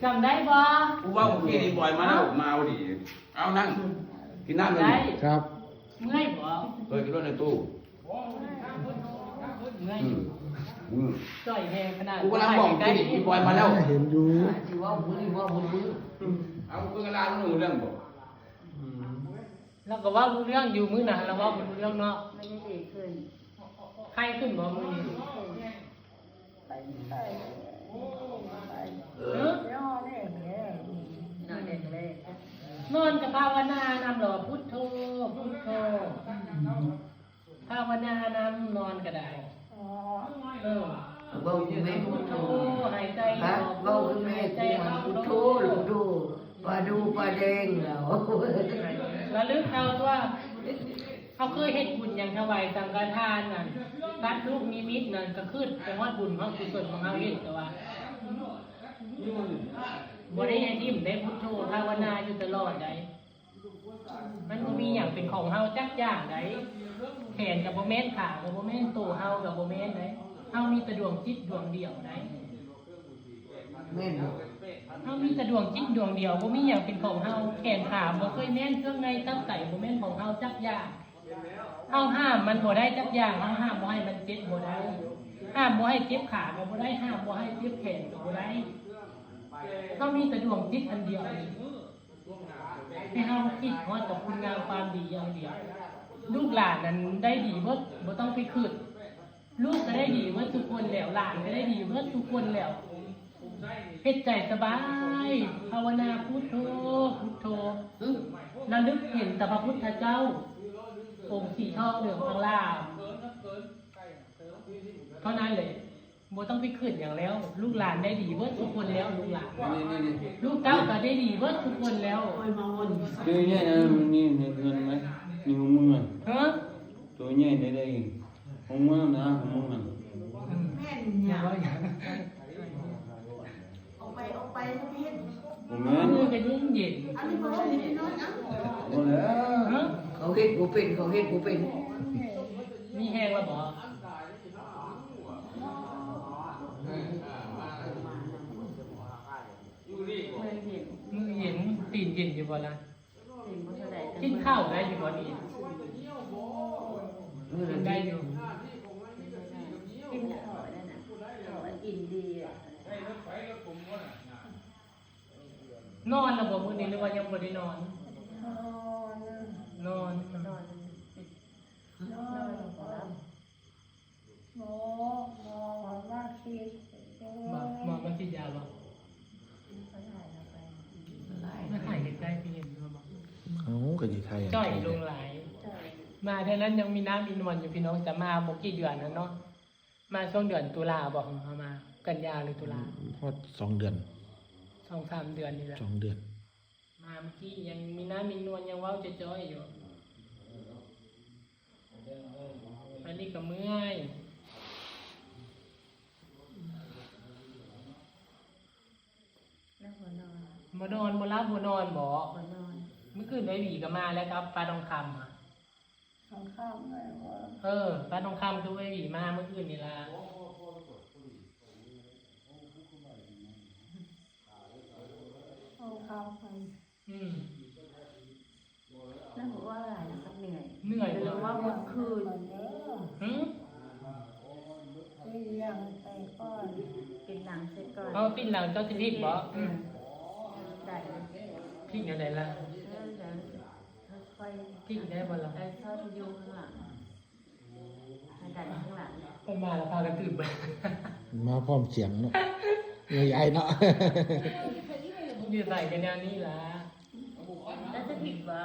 จำได้บ่ กูว่าเมื่อกี้นี่บอยมาแล้วมาเอาดิเอานั่งกินน้ำเลย ได้ ครับ เมื่อยบ่ เปิดกินรถในตู้ เมื่อย อืม จ่อยแหงขนาด กูกำลังบอกกินดิบอยมาแล้ว เห็นอยู่ ที่ว่าบุญเอาเพิ่งลาหนูเรื่องบอก แล้วก็ว่ารู้เรื่องอยู่มื้อน่ะเราว่ารู้เรื่องเนาะ ไม่ได้ดีขึ้น ใครขึ้นบ่มื้อนี้ ไป เออน อนเองเลยนอนเองเลย นอนกับภาวนานำหรอพุทโธพุทโธภาวนานำนอนก็ได้เออ เบาคุณแม่ พุ พุ ท ท โธ โธ หายใจ ฮะ ออก เบาคุณแม่ที่หันพุทโธหลวงดูปลาดูปลาแดงแล้ว ระลึกเอาว่าเขาเคยเฮ็ดบุญอย่างถวายสังฆทานนั่นตัดลูกนิมิตนั่นก็คือไปฮอดบุญฮอดกุศลของเฮาเฮ็ดแต่ว่าบ่ได้ให้ยิ้มได้พุทโธภาวนาอยู่ตลอดใดมันบ่มีหยังเป็นของเฮาจักอย่างใดแขนก็บ่แม่นขาก็บ่แม่นตัวเฮาก็บ่แม่นใดเฮามีแต่ดวงจิตดวงเดียวใด แม่น เฮามีแต่ดวงจิตดวงเดียวบ่มีหยังเป็นของเฮาแขนขาบ่เคยแม่นเครื่องในตับไตบ่แม่นของเฮาจักอย่างเฮาห้ามมันบ่ได้จักอย่างเฮาห้ามบ่ให้มันเจ็บบ่ได้ห้ามบ่ให้เจ็บขาก็บ่ได้ห้ามบ่ให้เจ็บแขนก็บ่ได้เฮามีแต่ดวงจิตอันเดียวนี่ให้เฮาคิดฮอดกับคุณงามความดีอย่างเดียวลูกหลานนั้นได้ดีเบิดบ่ต้องไปคิดลูกก็ได้ดีเบิดทุกคนแล้วหลานก็ได้ดีเบิดทุกคนแล้ว เฮ็ดใจสบายภาวนาพุทโธพุทโธระลึกเห็นแต่พระพุทธเจ้าองค์สีทองเหลืองข้างล่างเท่านั้นเลยบ่ต้องไปขึ้นอย่างแล้ว ลูกหลานได้ดีเบิดทุกคนแล้วลูกหลาน นี่ ลูกเต้าก็ได้ดีเบิดทุกคนแล้ว ตัวใหญ่นะนี่เงินไหมนี่ของมึงอ่ะ ฮะ ตัวใหญ่ได้ของมึงนะของมึงอ่ะ แม่น อ เนี่ ย่าย ว่าอย่าง เอาไปสักที ผมแม่น มือก็เย็นเย็น อันนี้บ่มีน้อยนะ หมดแล้ว ฮะ เขาเฮ็ดบ่เป็นเขาเฮ็ดบ่เป็น มีแห้งแล้วบ่มือเย็นตีนเย็นอยู่บ่ล่ะกินข้าวได้อยู่บ่นี่กินได้อยู่ กินข้าวนั่นน่ะกินดีอ่ะ นอนแล้วบ่มื้อนี้หรือว่ายังบ่ได้นอน นอน หมอว่าคิด บอกมันสิยาบ่มาถ่ายใกล้ๆพี่เห็นบ่บอก เอ้าก็สิไทย จ้อยลงหลาย มาเท่านั้นยังมีน้ำมีนวลอยู่พี่น้องแต่มาบ่กี่เดือนนะเนาะมาช่วงเดือนตุลาบอกเขามากันยาหรือตุลา ฮอด2 เดือน 2-3 เดือนนี่แหละ 2 เดือน มาเมื่อกี้ยังมีน้ำมีนวลยังเว้าจ้อยๆอยู่อันนี้ก็เมื่อย แล้วหัวนอน บ่นอนบ่รับบ่นอนบ่ หัวนอน เมื่อคืนไว้หวีก็มาแล้วครับปลาทองคำอ่ะ สองข้ามเลยว่า ปลาทองคำคือไว้หวีมาเมื่อคืนนี่ล่ะ สองข้ามไป อืม แล้วบอกว่าอะไรนะครับเหนื่อย เหนื่อย หรือว่าเมื่อคืน เด้อ หึ ที่ยังไปก่อน กินหนังเสร็จก่อน เอาปิ้นหลังเจ้าสิพริกบ่อืม ได้ พริกอยู่ไหนล่ะ แล้วค่อย พริกได้บ่ล่ะ ไอ้ทอดยูข้างหลังให้ดันข้างหลัง เพิ่นมาแล้วพากันตื่นไป มาพร้อมเสียงเนาะใหญ่ๆเนาะ อยู่ใส่กันแนวนี้ล่ะ แล้วจะผิดวะ